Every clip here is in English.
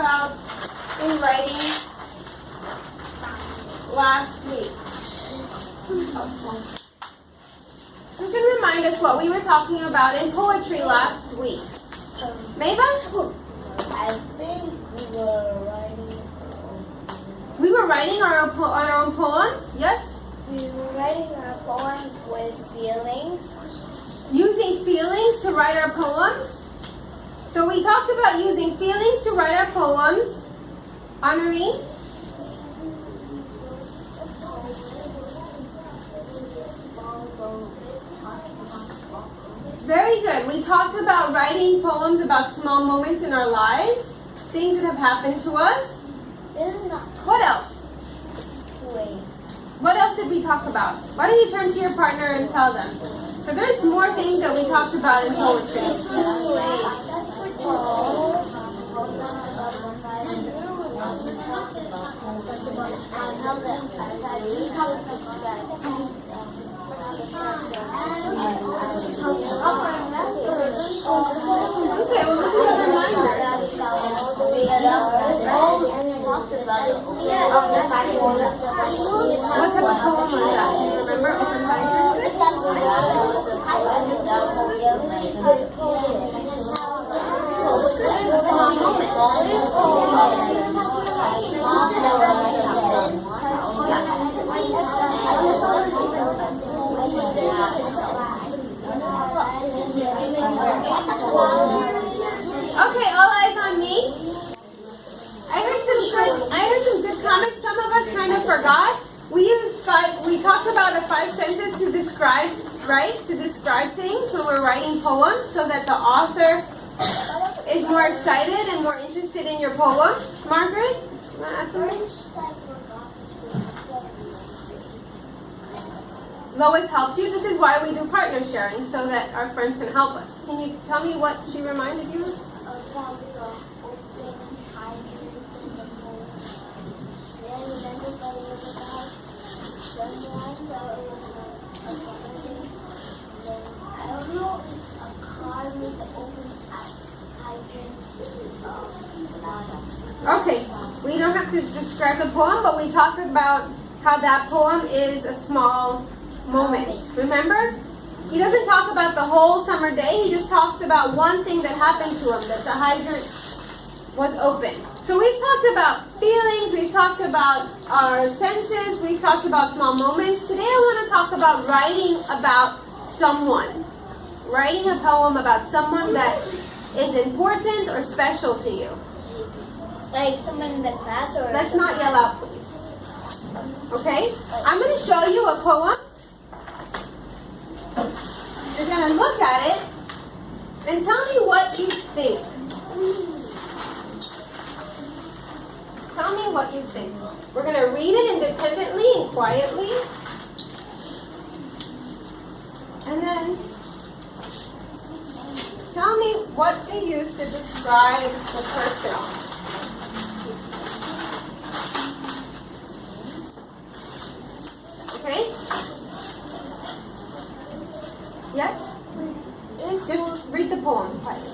about in writing last week? Who can remind us what we were talking about in poetry last week? Mabel? I think we were writing. We were writing our own poems, yes? We were writing our poems with feelings. Using feelings to write our poems. So we talked about using feelings to write our poems. Honorine? Very good. We talked about writing poems about small moments in our lives, things that have happened to us. What else? What else did we talk about? Why don't you turn to your partner and tell them? Because there's more things that we talked about in poetry. Okay, well this is a reminder. What type of poem was that? Do you remember? Open Okay, all eyes on me. I heard some good comments. Some of us kind of forgot. We talked about a 5 sentence to describe, right? To describe things when we're writing poems so that the author is more excited and more interested in your poem. Margaret, you want to add something? Lois helped you. This is why we do partner sharing, so that our friends can help us. Can you tell me what she reminded you? I don't know, it's a car with the open hydrant. Okay, we don't have to describe the poem, but we talked about how that poem is a small moment. Remember? He doesn't talk about the whole summer day. He just talks about one thing that happened to him, that the hydrant was open. So we've talked about feelings, we've talked about our senses, we've talked about small moments. Today I want to talk about writing about someone. Writing a poem about someone that is important or special to you. Like someone in the class or... Let's not yell out, please. Okay? I'm going to show you a poem. You're going to look at it and tell me what you think. Tell me what you think. We're going to read it independently and quietly. And then tell me what they use to describe the person. Okay? Yes? Just read the poem quietly.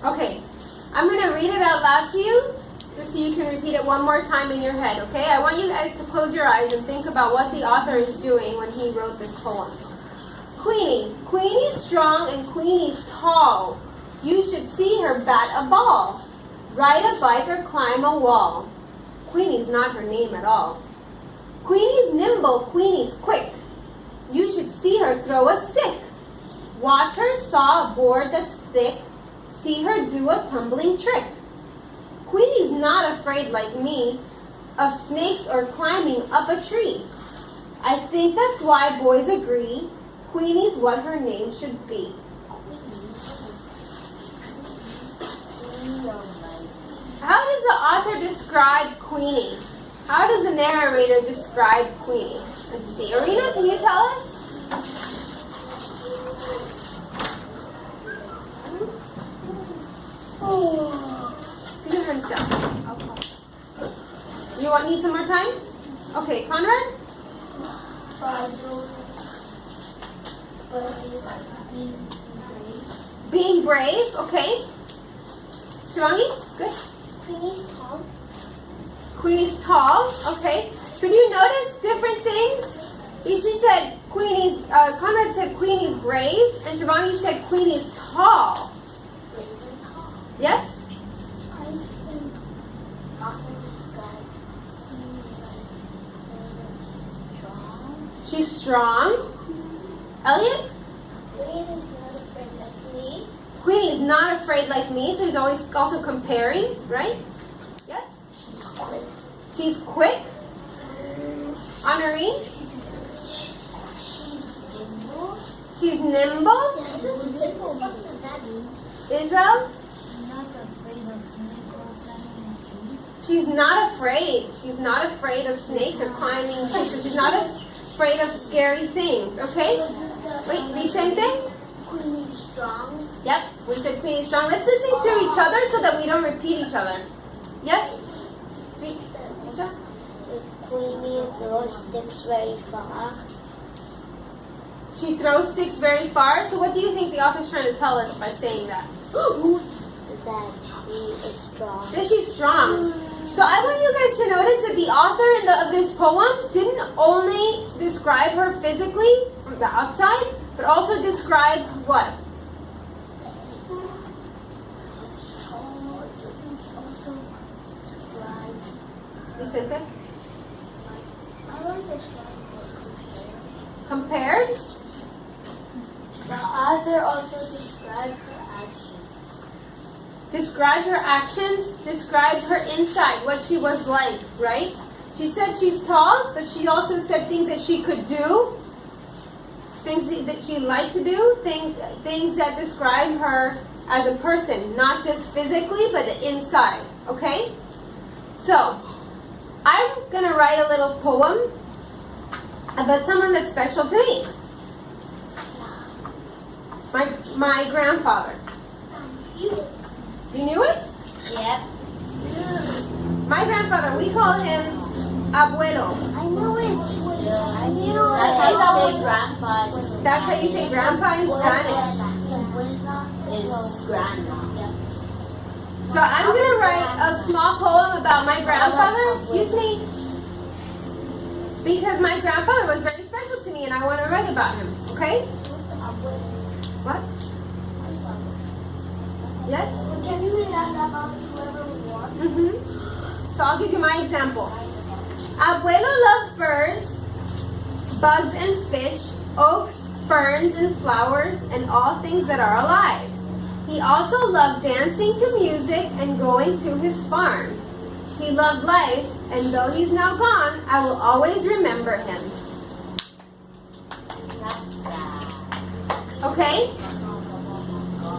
Okay, I'm going to read it out loud to you, just so you can repeat it one more time in your head, okay? I want you guys to close your eyes and think about what the author is doing when he wrote this poem. Queenie. Queenie's strong and Queenie's tall. You should see her bat a ball, ride a bike or climb a wall. Queenie's not her name at all. Queenie's nimble, Queenie's quick. You should see her throw a stick. Watch her saw a board that's thick. See her do a tumbling trick. Queenie's not afraid like me of snakes or climbing up a tree. I think that's why boys agree Queenie's what her name should be. How does the author describe Queenie? How does the narrator describe Queenie? Let's see. Arena, can you tell us? Put your hands down. You need some more time? Okay, Conrad? Being brave, okay. Shivangi, good. Queenie's tall. Queenie's tall, okay. Could you notice different things? She said Conrad said Queenie's brave, and Shivangi said Queenie's tall. Yes? I think author described strong. She's strong. Elliot? Queen is not afraid like me. Queenie is not afraid like me, so he's always also comparing, right? Yes? She's quick. She's quick. Honorine? She's nimble. She's nimble. Nimble. What does that mean? Israel? She's not afraid of snakes or climbing a tree. She's not afraid of snakes or climbing trees. So she's not afraid of scary things, okay? Wait, Vicente? Queenie's strong. Yep, we said Queenie's strong. Let's listen to each other so that we don't repeat each other. Yes? Misha? Queenie throws sticks very far. She throws sticks very far. So what do you think the author's trying to tell us by saying that? That she is strong. That she's strong. So I want you guys to notice that the author of this poem didn't only describe her physically from the outside, but also described what? Vicente? I want to describe Compared? the author also described her actions. Described her actions, described her inside, what she was like, right? She said she's tall, but she also said things that she could do, things that she liked to do, things that describe her as a person, not just physically, but inside, okay? So, I'm going to write a little poem about someone that's special to me. My grandfather. You knew it? Yep. My grandfather, we call him abuelo. I know it. I knew it. That's how you say grandpa. That's how you say grandpa in Spanish. Is grandma. So I'm going to write a small poem about my grandfather. Excuse me. Because my grandfather was very special to me and I want to write about him. Okay? What? Yes? Can you read out about whoever we want? Mm-hmm. So I'll give you my example. Abuelo loved birds, bugs and fish, oaks, ferns and flowers, and all things that are alive. He also loved dancing to music and going to his farm. He loved life, and though he's now gone, I will always remember him. Okay?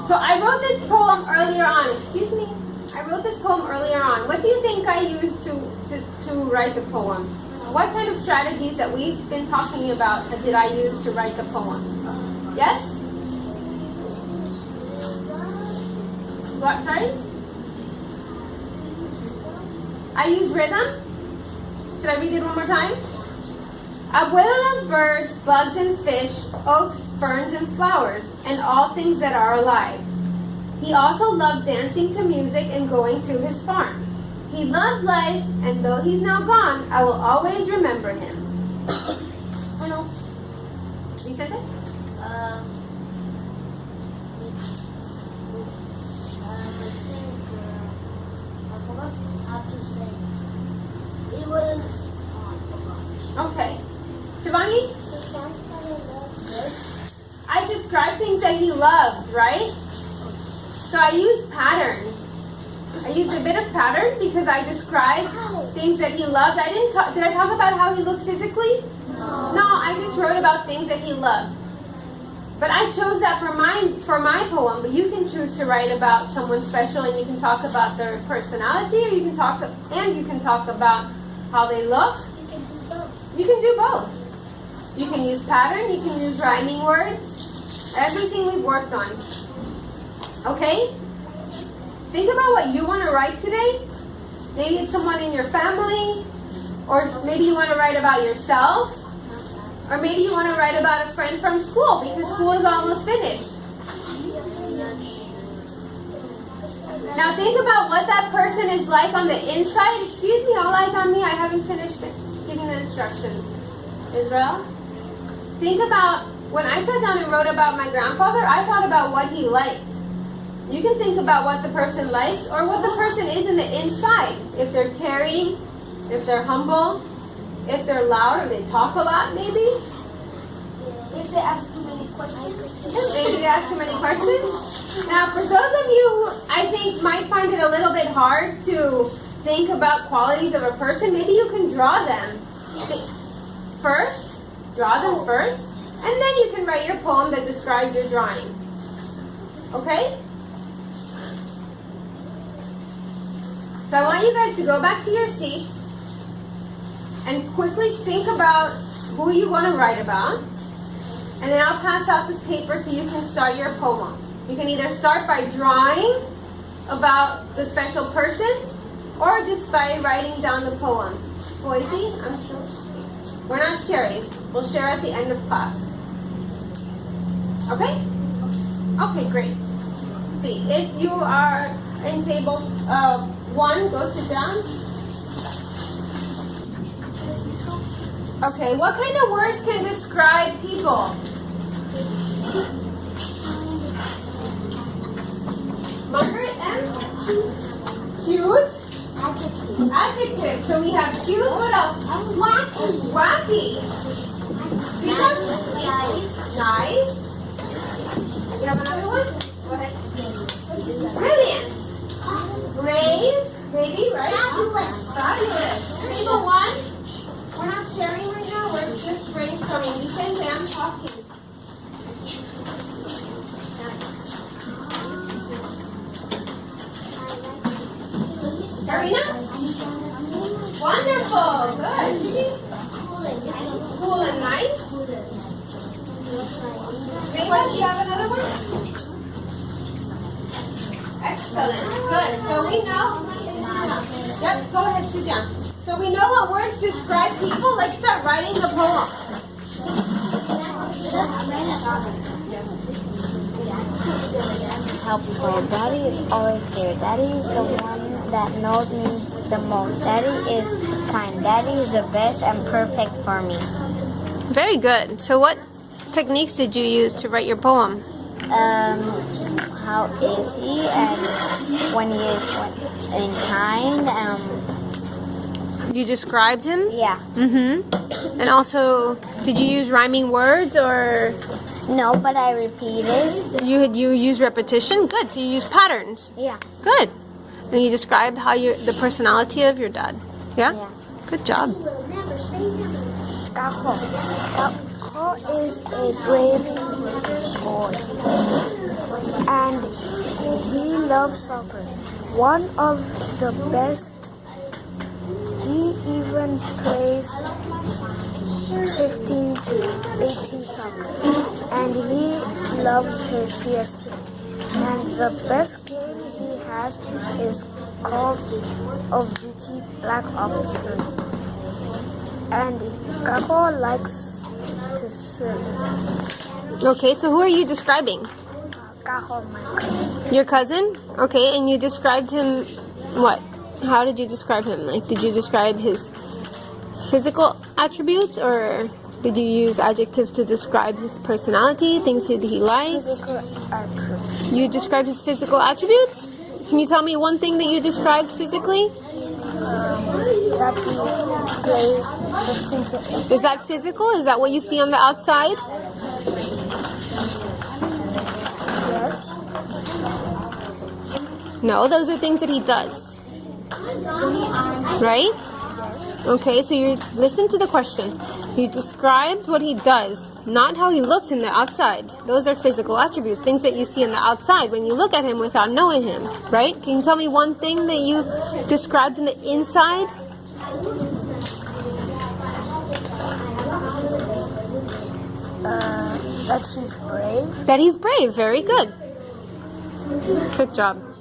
So I wrote this poem earlier on. Excuse me. I wrote this poem earlier on. What do you think I used to write the poem? What kind of strategies that we've been talking about did I use to write the poem? Yes? What, sorry? I use rhythm? Should I read it one more time? Abuelo loved birds, bugs and fish, oaks, ferns and flowers, and all things that are alive. He also loved dancing to music and going to his farm. He loved life, and though he's now gone, I will always remember him. I know. You said that? I forgot how to say. It was. Okay. Shivani? I described things that he loved, right? So I used pattern. I used a bit of pattern because I described things that he loved. I didn't talk, did I talk about how he looked physically? No, I just wrote about things that he loved. But I chose that for my poem, but you can choose to write about someone special and you can talk about their personality, or you can talk about how they look. You can do both. You can use pattern, you can use rhyming words, everything we've worked on. Okay? Think about what you want to write today. Maybe it's someone in your family, or maybe you want to write about yourself, or maybe you want to write about a friend from school because school is almost finished. Now think about what that person is like on the inside. Excuse me, all eyes on me. I haven't finished giving the instructions. Israel? Think about, when I sat down and wrote about my grandfather, I thought about what he liked. You can think about what the person likes or what the person is in the inside. If they're caring, if they're humble, if they're loud or they talk a lot, maybe. If they ask too many questions. Maybe they ask too many questions. Now, for those of you who I think might find it a little bit hard to think about qualities of a person, maybe you can draw them. First, draw them first, and then you can write your poem that describes your drawing. Okay? So I want you guys to go back to your seats and quickly think about who you want to write about. And then I'll pass out this paper so you can start your poem. You can either start by drawing about the special person or just by writing down the poem. Boise, we're not sharing. We'll share at the end of class. Okay? Okay, great. See, if you are in table 1, go sit down. Okay, what kind of words can describe people? Margaret, cute. Adjective. So we have cute. What else? Wacky. Wacky. Nice. You have another one? Go ahead. Brilliant. Brave. Maybe, right? Fabulous. Table 1. We're not sharing right now. We're just brainstorming. You say I'm talking. Karina? Wonderful. Good. Cool and nice. Maybe you have another one? Excellent. Good. So we know. Yep, go ahead, sit down. So we know what words describe people. Let's start writing the poem. Helpful. Daddy is always there. Daddy is the one that knows me the most. Daddy is kind. Daddy is the best and perfect for me. Very good. So what techniques did you use to write your poem? How is he, and when he is in kind. You described him? Yeah. Mm-hmm. And also, did you use rhyming words or? No, but I repeated. You use repetition? Good. So you use patterns? Yeah. Good. And you described how the personality of your dad? Yeah? Yeah. Good job. Kako. Kako is a brave boy. And he loves soccer. One of the best. He even plays 15 to 18 soccer. And he loves his PS3. And the best game he has is Call of Duty Black Ops 3. And Kako likes to swim. Okay, so who are you describing? Kako, my cousin. Your cousin? Okay, and you described him what? How did you describe him? Like, did you describe his physical attributes, or did you use adjectives to describe his personality, things that he likes? Physical attributes. You described his physical attributes? Can you tell me one thing that you described physically? That he plays 15 to 18. Is that physical? Is that what you see on the outside? Yes. No, those are things that he does. Right? Okay, so you listen to the question. You described what he does, not how he looks in the outside. Those are physical attributes, things that you see in the outside when you look at him without knowing him, right? Can you tell me one thing that you described in the inside? That he's brave. That he's brave. Very good. Good job.